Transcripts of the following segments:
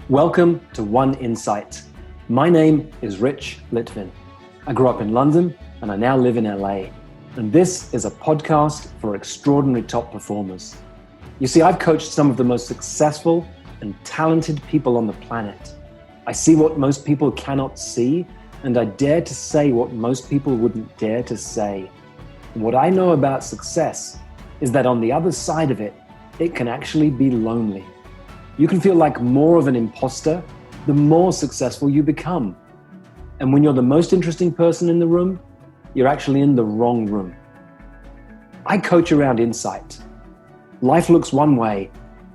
Welcome to One Insight. My name is Rich Litvin. I grew up in London and I now live in LA. And this is a podcast for extraordinary top performers. You see, I've coached some of the most successful and talented people on the planet. I see what most people cannot see, and I dare to say what most people wouldn't dare to say. And what I know about success is that on the other side of it, it can actually be lonely. You can feel like more of an imposter the more successful you become. And when you're the most interesting person in the room, you're actually in the wrong room. I coach around insight. Life looks one way,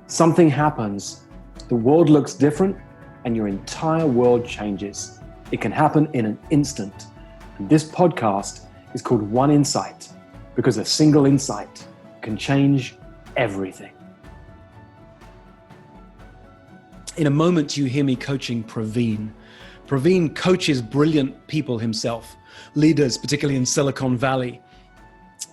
something happens, the world looks different, and your entire world changes. It can happen in an instant. And this podcast is called One Insight because a single insight can change everything. In a moment, you hear me coaching Praveen. Praveen coaches brilliant people himself, leaders, particularly in Silicon Valley.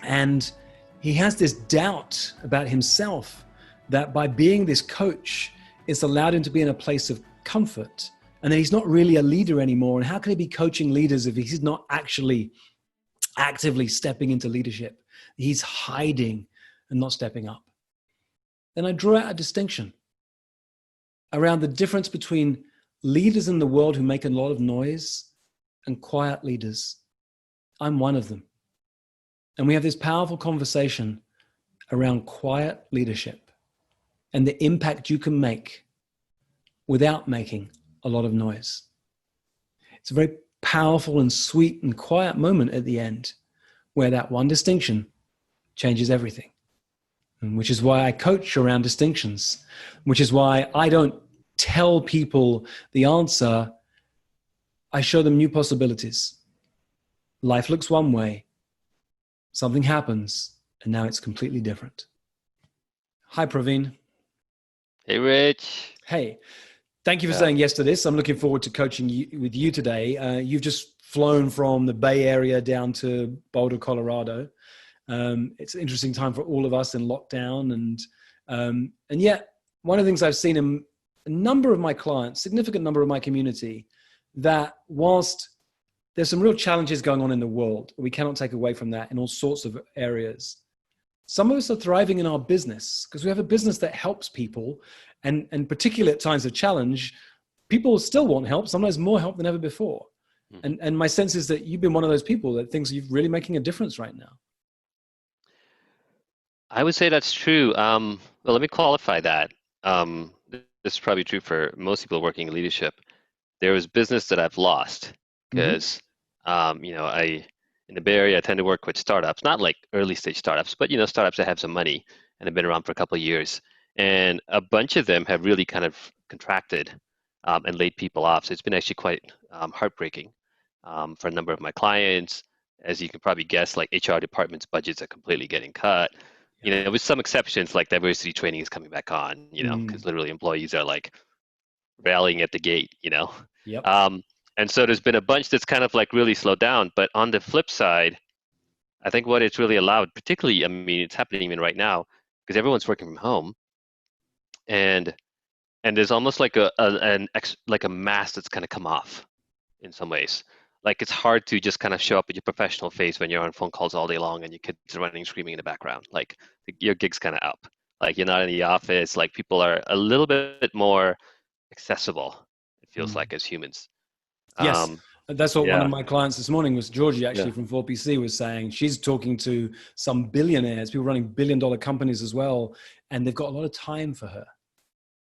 And he has this doubt about himself that by being this coach, it's allowed him to be in a place of comfort, and that he's not really a leader anymore. And how can he be coaching leaders if he's not actually actively stepping into leadership? He's hiding and not stepping up. Then I draw out a distinction around the difference between leaders in the world who make a lot of noise and quiet leaders. I'm one of them. And we have this powerful conversation around quiet leadership and the impact you can make without making a lot of noise. It's a very powerful and sweet and quiet moment at the end where that one distinction changes everything. And which is why I coach around distinctions, which is why I don't tell people the answer. I show them new possibilities. Life looks one way, something happens, and now it's completely different. Hi, Praveen. Hey, Rich. Hey, thank you for saying yes to this. I'm looking forward to coaching with you today. You've just flown from the Bay Area down to Boulder, Colorado. It's an interesting time for all of us in lockdown. And yet, one of the things I've seen in a number of my clients, significant number of my community, that whilst there's some real challenges going on in the world, we cannot take away from that in all sorts of areas. Some of us are thriving in our business because we have a business that helps people, and particularly at times of challenge, people still want help, sometimes more help than ever before. And my sense is that you've been one of those people that thinks you're really making a difference right now. I would say that's true. Well, let me qualify that. This is probably true for most people working in leadership. There was business that I've lost because, in the Bay Area, I tend to work with startups, not like early stage startups, but, startups that have some money and have been around for a couple of years. And a bunch of them have really kind of contracted and laid people off. So it's been actually quite heartbreaking for a number of my clients. As you can probably guess, like HR departments' budgets are completely getting cut. With some exceptions, like diversity training is coming back on, because literally employees are like rallying at the gate, Yep. And so there's been a bunch that's kind of like really slowed down. But on the flip side, I think what it's really allowed, particularly, it's happening even right now, because everyone's working from home, and there's almost like a mask that's kind of come off in some ways. Like it's hard to just kind of show up with your professional face when you're on phone calls all day long and your kids are running, screaming in the background. Like your gig's kind of up. Like you're not in the office. Like people are a little bit more accessible, it feels like, as humans. Yes, that's what one of Yeah. my clients this morning was, Georgie, actually, from 4PC, was saying. She's talking to some billionaires, people running billion-dollar companies as well, and they've got a lot of time for her.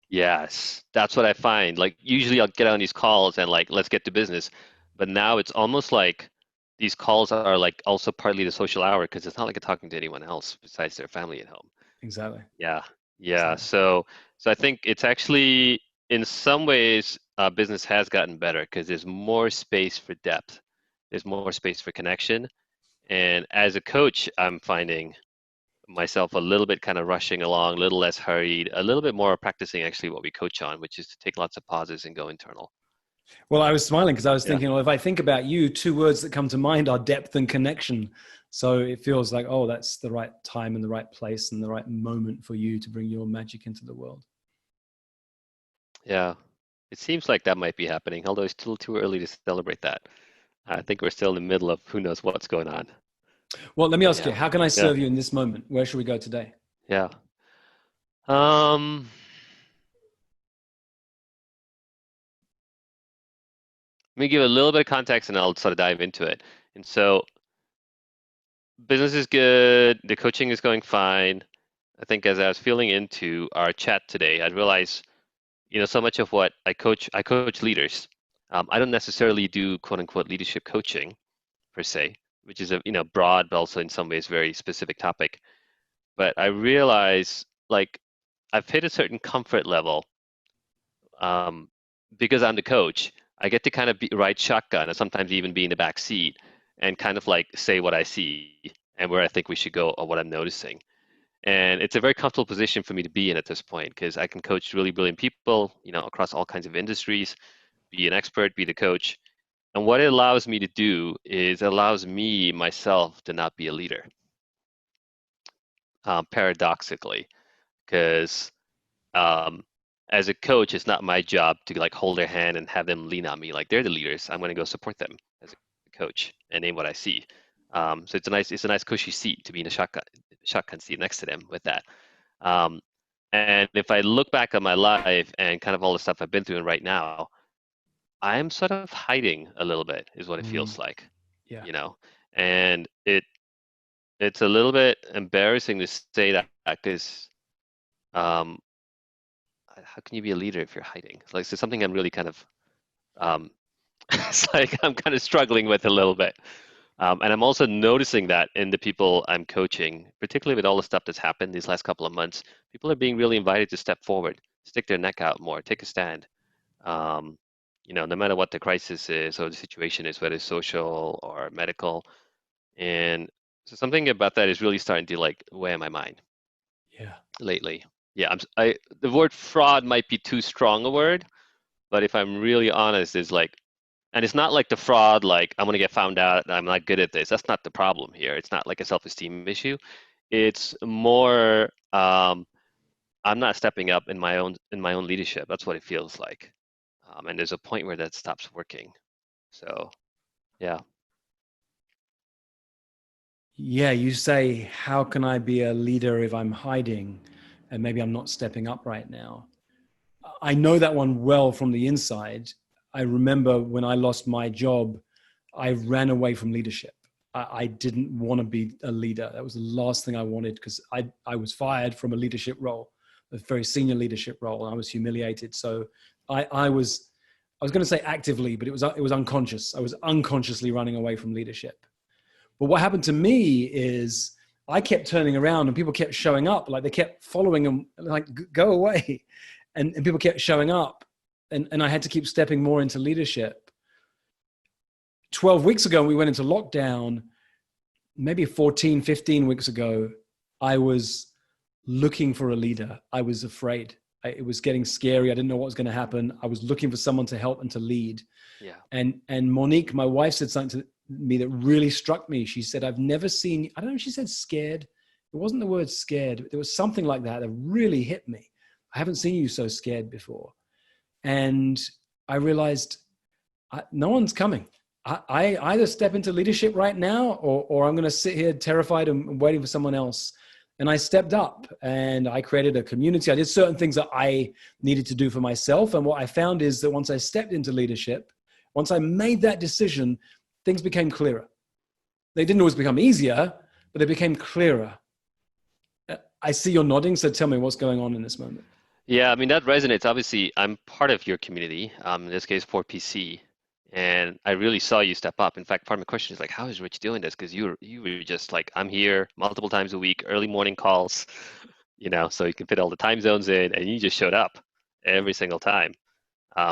Yes, that's what I find. Like usually I'll get on these calls and like, let's get to business. But now it's almost like these calls are like also partly the social hour because it's not like I'm talking to anyone else besides their family at home. Exactly. Yeah. Exactly. So I think it's actually in some ways business has gotten better because there's more space for depth. There's more space for connection. And as a coach, I'm finding myself a little bit kind of rushing along, a little less hurried, a little bit more practicing actually what we coach on, which is to take lots of pauses and go internal. Well, I was smiling because I was Yeah. thinking, well, if I think about you, two words that come to mind are depth and connection. So it feels like, oh, that's the right time and the right place and the right moment for you to bring your magic into the world. Yeah. it seems like that might be happening, although it's still too early to celebrate that. I think we're still in the middle of who knows what's going on. Well, let me But ask you, yeah, how can I yeah, serve you in this moment? Where should we go today? yeah. Um, Let me give a little bit of context and I'll sort of dive into it. And so business is good, the coaching is going fine. I think as I was feeling into our chat today, I realized, so much of what I coach leaders. I don't necessarily do quote unquote leadership coaching per se, which is a broad but also in some ways very specific topic. But I realize like I've hit a certain comfort level um, because I'm the coach. I get to kind of ride shotgun and sometimes even be in the back seat and kind of like say what I see and where I think we should go or what I'm noticing. And it's a very comfortable position for me to be in at this point because I can coach really brilliant people, across all kinds of industries, be an expert, be the coach. And what it allows me to do is it allows me myself to not be a leader, paradoxically, because um, as a coach, it's not my job to like hold their hand and have them lean on me. Like they're the leaders. I'm going to go support them as a coach and name what I see. So it's a nice cushy seat to be in a shotgun seat next to them with that. Um, and if I look back on my life and kind of all the stuff I've been through and right now, I'm sort of hiding a little bit, is what it feels like, Yeah. And it's a little bit embarrassing to say that because um, how can you be a leader if you're hiding? Like, it's something I'm really kind of um, it's like I'm kind of struggling with a little bit. And I'm also noticing that in the people I'm coaching, particularly with all the stuff that's happened these last couple of months, people are being really invited to step forward, stick their neck out more, take a stand. Um, no matter what the crisis is or the situation is, whether it's social or medical. And so something about that is really starting to like weigh on my mind Yeah. lately. Yeah, the word fraud might be too strong a word, but if I'm really honest, is like, and it's not like the fraud, like I'm gonna get found out and I'm not good at this. That's not the problem here. It's not like a self-esteem issue. It's more I'm not stepping up in my own leadership. That's what it feels like. And there's a point where that stops working. So yeah. Yeah, you say, how can I be a leader if I'm hiding and maybe I'm not stepping up right now? I know that one well from the inside. I remember when I lost my job, I ran away from leadership. I didn't want to be a leader. That was the last thing I wanted because I was fired from a leadership role, a very senior leadership role, and I was humiliated. So I was going to say actively, but it was unconscious. I was unconsciously running away from leadership. But what happened to me is I kept turning around and people kept showing up, like they kept following them, like, go away. And people kept showing up and I had to keep stepping more into leadership. 12 weeks ago, we went into lockdown, maybe 14, 15 weeks ago, I was looking for a leader. I was afraid. It was getting scary. I didn't know what was going to happen. I was looking for someone to help and to lead. Yeah. And Monique, my wife, said something to me that really struck me. She said, I've never seen, I don't know if she said scared. It wasn't the word scared. There was something like that that really hit me. I haven't seen you so scared before. And I realized no one's coming. I either step into leadership right now or I'm going to sit here terrified and waiting for someone else. And I stepped up and I created a community. I did certain things that I needed to do for myself. And what I found is that once I stepped into leadership, once I made that decision, things became clearer. They didn't always become easier, but they became clearer. I see you're nodding, so tell me what's going on in this moment. Yeah, I mean, that resonates. Obviously, I'm part of your community, in this case, 4PC, and I really saw you step up. In fact, part of my question is like, how is Rich doing this? Because you were just like, I'm here multiple times a week, early morning calls, so you can fit all the time zones in, and you just showed up every single time.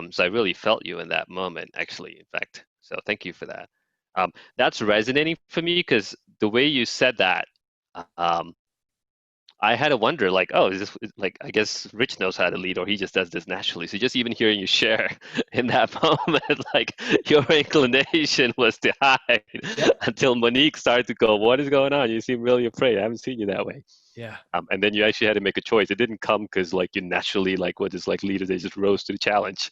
So I really felt you in that moment, actually, in fact. So thank you for that. That's resonating for me because the way you said that, um, I had to wonder, like, oh, is this like, I guess Rich knows how to lead, or he just does this naturally. So just even hearing you share in that moment, like your inclination was to hide until Monique started to go, what is going on? You seem really afraid. I haven't seen you that way. Yeah. And then you actually had to make a choice. It didn't come because like you naturally, like what is like leaders, they just rose to the challenge.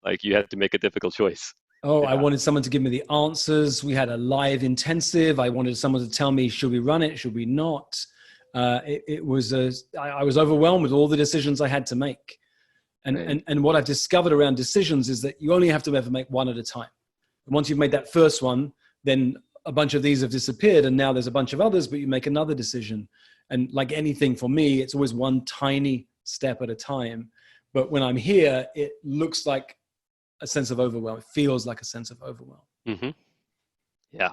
Like you had to make a difficult choice. Oh, I Yeah. wanted someone to give me the answers. We had a live intensive. I wanted someone to tell me, should we run it? Should we not? I was overwhelmed with all the decisions I had to make. Right. And what I've discovered around decisions is that you only have to ever make one at a time. And once you've made that first one, then a bunch of these have disappeared and now there's a bunch of others, but you make another decision. And like anything for me, it's always one tiny step at a time. But when I'm here, it looks like a sense of overwhelm. It feels like a sense of overwhelm. Mm-hmm. Yeah.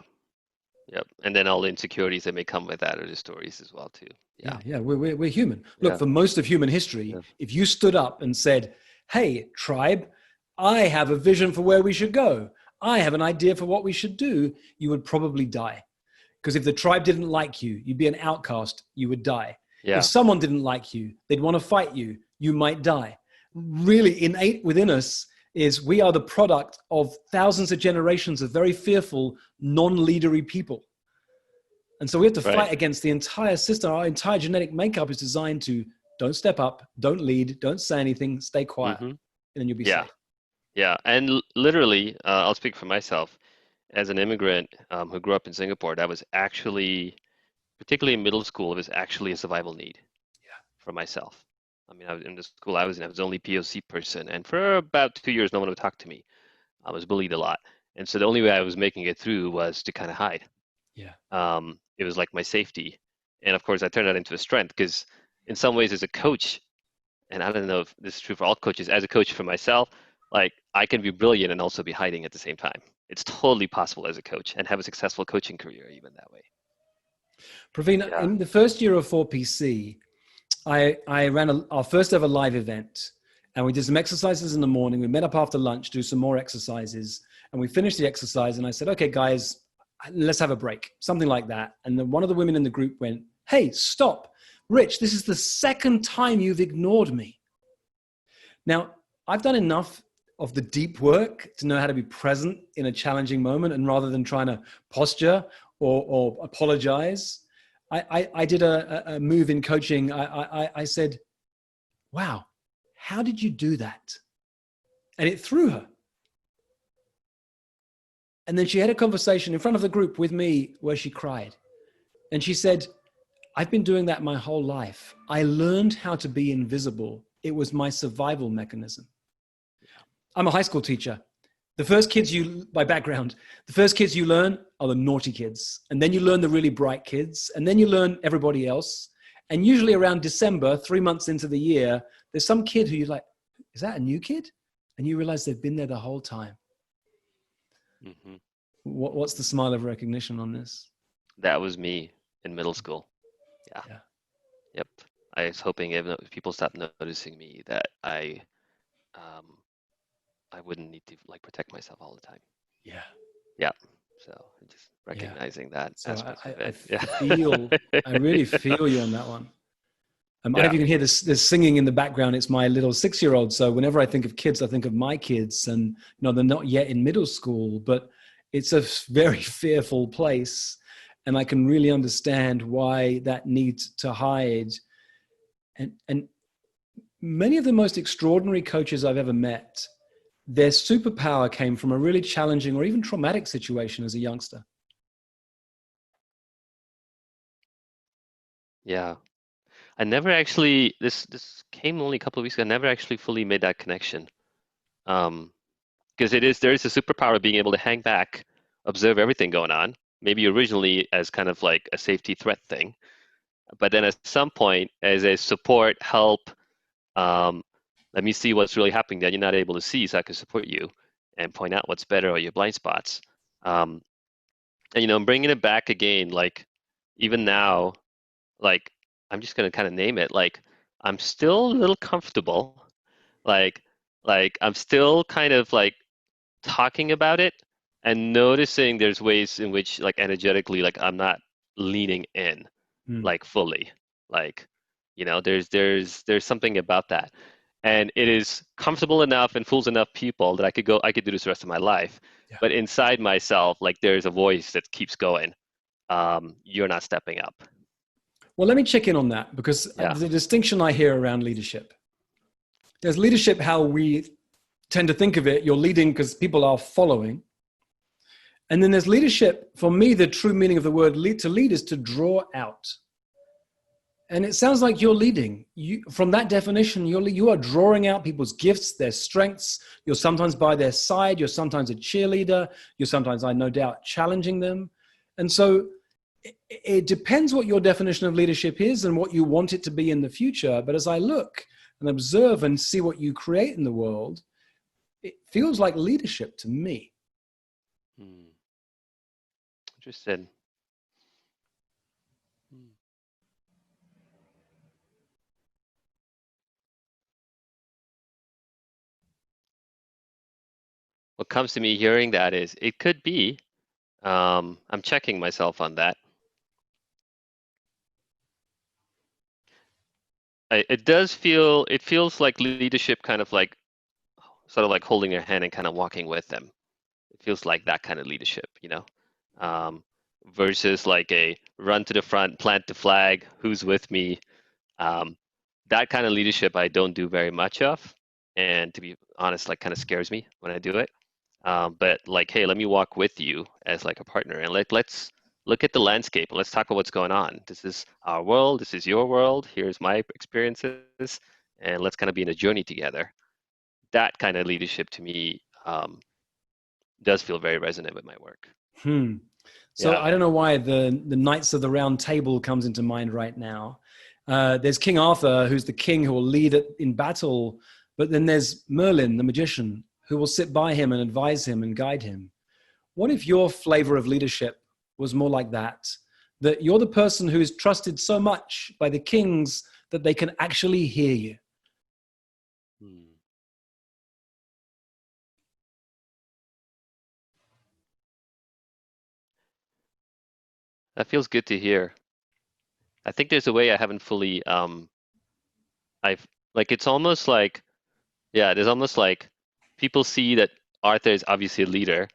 Yep. And then all the insecurities that may come with that are the stories as well too. Yeah. Yeah. We're human. Look, Yeah. for most of human history, if you stood up and said, hey, tribe, I have a vision for where we should go. I have an idea for what we should do. You would probably die. Because if the tribe didn't like you, you'd be an outcast. You would die. Yeah. If someone didn't like you, they'd want to fight you. You might die. Really innate within us is we are the product of thousands of generations of very fearful, non-leadery people. And so we have to fight against the entire system. Our entire genetic makeup is designed to don't step up, don't lead, don't say anything, stay quiet, and then you'll be safe. Yeah. And literally, I'll speak for myself. As an immigrant who grew up in Singapore, that was actually, particularly in middle school, it was actually a survival need for myself. I mean, I was in the school I was in, I was the only POC person. And for about 2 years, no one would talk to me. I was bullied a lot. And so the only way I was making it through was to kind of hide. Yeah. It was like my safety. And of course, I turned that into a strength because in some ways as a coach, and I don't know if this is true for all coaches, as a coach for myself, like I can be brilliant and also be hiding at the same time. It's totally possible as a coach and have a successful coaching career even that way. Praveen, in the first year of 4PC, I ran our first ever live event, and we did some exercises in the morning. We met up after lunch, do some more exercises, and we finished the exercise. And I said, okay, guys, let's have a break, something like that. And then one of the women in the group went, hey, stop. Rich, this is the second time you've ignored me. Now, I've done enough of the deep work to know how to be present in a challenging moment, and rather than trying to posture or apologize, I did a move in coaching. I said, wow, how did you do that? And it threw her. And then she had a conversation in front of the group with me where she cried. And she said, I've been doing that my whole life. I learned how to be invisible. It was my survival mechanism. I'm a high school teacher. The first kids by background, the first kids you learn are the naughty kids. And then you learn the really bright kids. And then you learn everybody else. And usually around December, 3 months into the year, there's some kid who you're like, is that a new kid? And you realize they've been there the whole time. Mm-hmm. What's the smile of recognition on this? That was me in middle school. Yeah. Yep. I was hoping if people stopped noticing me that I wouldn't need to like protect myself all the time. Yeah. Yeah. So just recognizing that aspect of it. I really feel you on that one. I don't know if you can hear this singing in the background. It's my little 6-year-old. So whenever I think of kids, I think of my kids, and they're not yet in middle school, but it's a very fearful place. And I can really understand why that need to hide. And many of the most extraordinary coaches I've ever met, their superpower came from a really challenging or even traumatic situation as a youngster. Yeah. I never actually, this came only a couple of weeks ago, I never actually fully made that connection. Because there is a superpower of being able to hang back, observe everything going on, maybe originally as kind of like a safety threat thing. But then at some point, as a support, help, let me see what's really happening that you're not able to see so I can support you and point out what's better or your blind spots. And, bringing it back again, like even now, like, I'm just going to kind of name it, like, I'm still a little comfortable. Like I'm still kind of like talking about it and noticing there's ways in which like energetically, like I'm not leaning in like fully, like, there's something about that. And it is comfortable enough and fools enough people that I could do this the rest of my life. Yeah. But inside myself, like there's a voice that keeps going. You're not stepping up. Well, let me check in on that, because the distinction I hear around leadership, there's leadership how we tend to think of it, you're leading because people are following. And then there's leadership. For me, the true meaning of the word to lead is to draw out. And it sounds like you're leading. From that definition, you are drawing out people's gifts, their strengths. You're sometimes by their side. You're sometimes a cheerleader. You're sometimes, I no doubt, challenging them. And so it depends what your definition of leadership is and what you want it to be in the future. But as I look and observe and see what you create in the world, it feels like leadership to me. Interesting. What comes to me hearing that is it could be, I'm checking myself on that. It feels like leadership kind of like, sort of like holding their hand and kind of walking with them. It feels like that kind of leadership, you know, versus like a run to the front, plant the flag, who's with me. That kind of leadership I don't do very much of. And to be honest, like kind of scares me when I do it. But like, hey, let me walk with you as like a partner and let's look at the landscape. Let's talk about what's going on. This is our world. This is your world. Here's my experiences. And let's kind of be in a journey together. That kind of leadership to me does feel very resonant with my work. So Yeah. I don't know why the Knights of the Round Table comes into mind right now. There's King Arthur, who's the king who will lead in battle. But then there's Merlin, the magician, who will sit by him and advise him and guide him. What if your flavor of leadership was more like that? That you're the person who is trusted so much by the kings that they can actually hear you. That feels good to hear. I think there's a way I haven't fully, it's almost like, yeah, there's almost like people see that Arthur is obviously a leader,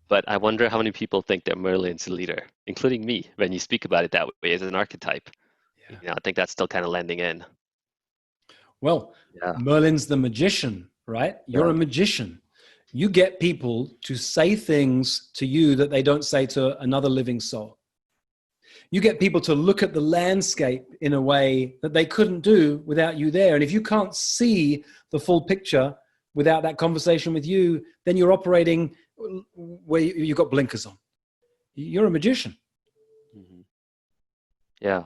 but I wonder how many people think that Merlin's a leader, including me, when you speak about it that way as an archetype. Yeah. You know, I think that's still kind of landing in. Well, yeah. Merlin's the magician, right? You're a magician. You get people to say things to you that they don't say to another living soul. You get people to look at the landscape in a way that they couldn't do without you there. And if you can't see the full picture without that conversation with you, then you're operating where you've got blinkers on. You're a magician. Mm-hmm. Yeah.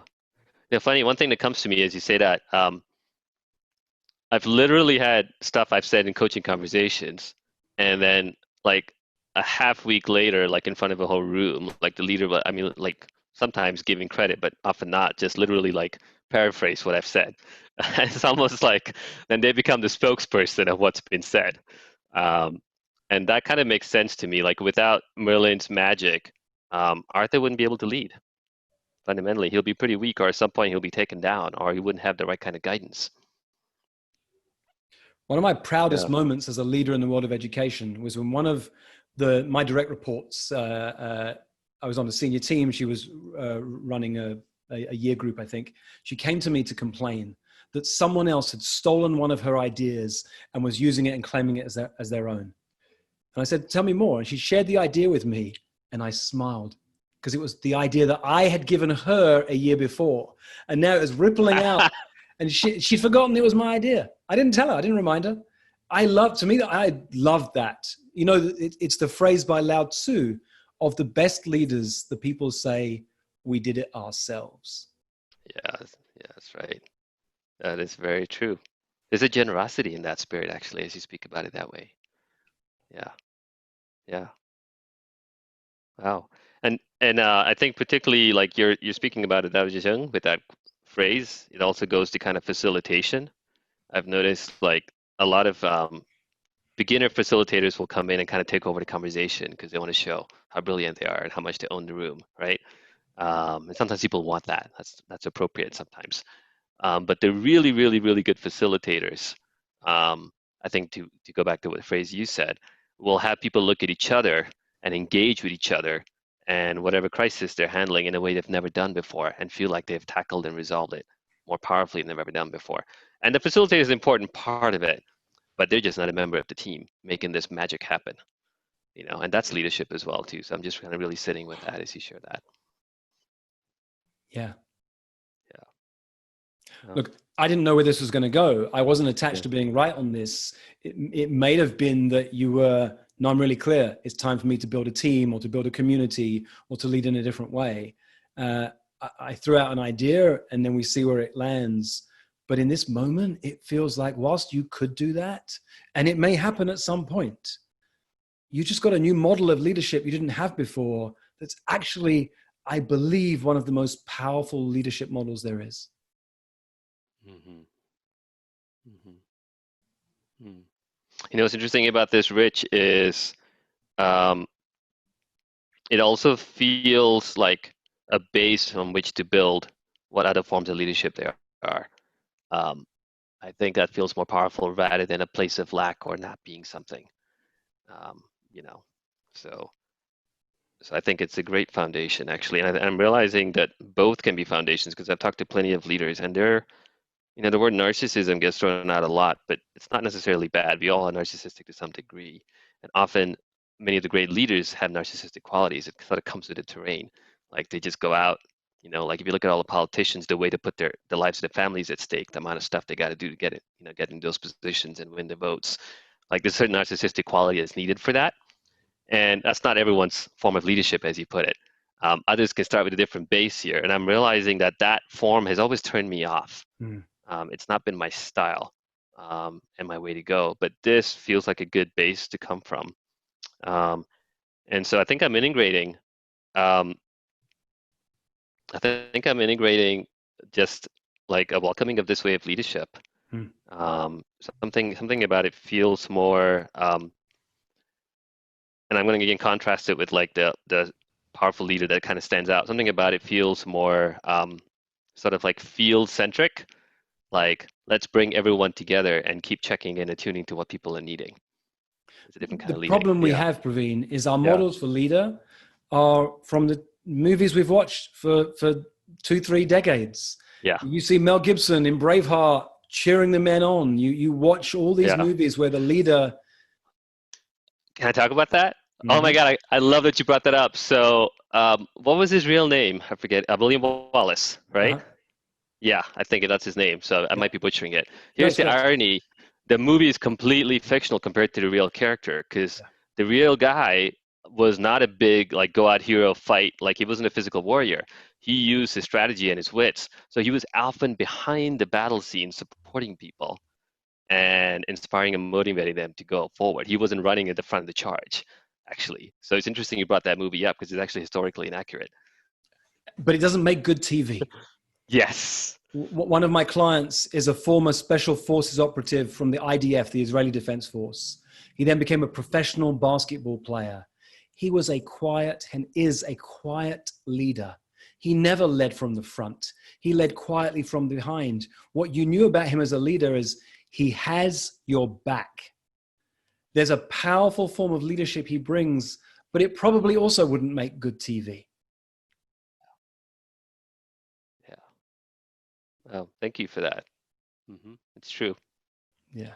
Yeah, funny, one thing that comes to me as you say that, I've literally had stuff I've said in coaching conversations, and then like a half week later, like in front of a whole room, like the leader, I mean, like sometimes giving credit, but often not, just literally like paraphrase what I've said. It's almost like then they become the spokesperson of what's been said. And that kind of makes sense to me. Like without Merlin's magic, Arthur wouldn't be able to lead. Fundamentally, he'll be pretty weak, or at some point he'll be taken down, or he wouldn't have the right kind of guidance. One of my proudest moments as a leader in the world of education was when one of my direct reports, I was on a senior team. She was running a year group, I think. She came to me to complain that someone else had stolen one of her ideas and was using it and claiming it as their own. And I said, tell me more. And she shared the idea with me, and I smiled because it was the idea that I had given her a year before. And now it was rippling out. And she'd forgotten it was my idea. I didn't tell her. I didn't remind her. I loved that. You know, it's the phrase by Lao Tzu of the best leaders, the people say, we did it ourselves. Yeah, that's right. That is very true. There's a generosity in that spirit, actually, as you speak about it that way. Yeah. Wow. And I think particularly like you're speaking about it, Lao Tzu, with that phrase, it also goes to kind of facilitation. I've noticed like a lot of beginner facilitators will come in and kind of take over the conversation because they want to show how brilliant they are and how much they own the room, right? And sometimes people want that. That's appropriate sometimes. But the really, really, really good facilitators, I think to go back to what phrase you said, will have people look at each other and engage with each other and whatever crisis they're handling in a way they've never done before and feel like they've tackled and resolved it more powerfully than they've ever done before. And the facilitator is an important part of it. but they're just not a member of the team making this magic happen. And that's leadership as well too. So I'm just kind of really sitting with that as you share that. Yeah. Yeah. Look, I didn't know where this was going to go. I wasn't attached to being right on this. It may have been that you were, no, I'm really clear. It's time for me to build a team or to build a community or to lead in a different way. I threw out an idea and then we see where it lands. But in this moment, it feels like whilst you could do that, and it may happen at some point, you just got a new model of leadership you didn't have before. That's actually, I believe, one of the most powerful leadership models there is. Mm-hmm. Mm-hmm. What's interesting about this, Rich, is it also feels like a base on which to build what other forms of leadership there are. I think that feels more powerful rather than a place of lack or not being something. So I think it's a great foundation, actually. And I'm realizing that both can be foundations because I've talked to plenty of leaders, and the word narcissism gets thrown out a lot, but it's not necessarily bad. We all are narcissistic to some degree. And often, many of the great leaders have narcissistic qualities. It sort of comes with the terrain. Like they just go out, like if you look at all the politicians, the way to put the lives of their families at stake, the amount of stuff they got to do to get it, get in those positions and win the votes. Like there's certain narcissistic quality that's needed for that. And that's not everyone's form of leadership, as you put it. Others can start with a different base here. And I'm realizing that form has always turned me off. It's not been my style and my way to go. But this feels like a good base to come from. And so I think I'm integrating. I think I'm integrating just like a welcoming of this way of leadership. Something about it feels more. And I'm going to again contrast it with like the powerful leader that kind of stands out. Something about it feels more sort of like field centric. Like let's bring everyone together and keep checking in and tuning to what people are needing. It's a different kind of leading. The problem we have, Praveen, is our models for leader are from the movies we've watched for 2-3 decades. Yeah. You see Mel Gibson in Braveheart cheering the men on. You watch all these movies where the leader. Can I talk about that? Mm-hmm. Oh my God, I love that you brought that up. So what was his real name? I forget. William Wallace, right? Uh-huh. Yeah, I think that's his name. So I might be butchering it. Here's the irony. The movie is completely fictional compared to the real character because the real guy was not a big like go out hero fight. Like he wasn't a physical warrior. He used his strategy and his wits. So he was often behind the battle scene supporting people and inspiring and motivating them to go forward. He wasn't running at the front of the charge, actually. So it's interesting you brought that movie up because it's actually historically inaccurate. But it doesn't make good TV. Yes. One of my clients is a former special forces operative from the IDF, the Israeli Defense Force. He then became a professional basketball player. He was a quiet and is a quiet leader. He never led from the front. He led quietly from behind. What you knew about him as a leader is he has your back. There's a powerful form of leadership he brings, but it probably also wouldn't make good TV. Yeah. Well, thank you for that. Mm-hmm. It's true. Yeah.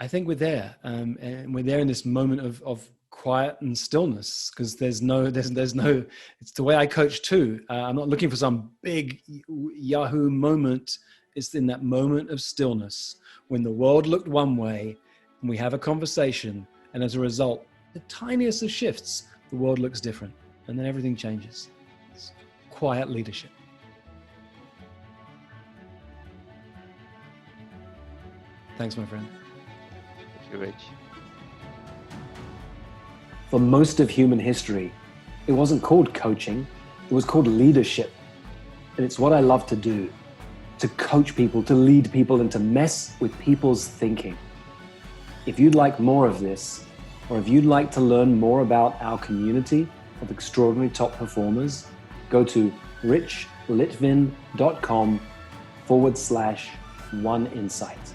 I think we're there, and we're there in this moment of quiet and stillness because there's no. It's the way I coach too. I'm not looking for some big Yahoo moment. It's in that moment of stillness when the world looked one way and we have a conversation, and as a result, the tiniest of shifts, the world looks different, and then everything changes. It's quiet leadership. Thanks, my friend. Thank you, Rich. For most of human history, it wasn't called coaching, it was called leadership. And it's what I love to do, to coach people, to lead people, and to mess with people's thinking. If you'd like more of this, or if you'd like to learn more about our community of extraordinary top performers, go to richlitvin.com/oneinsight.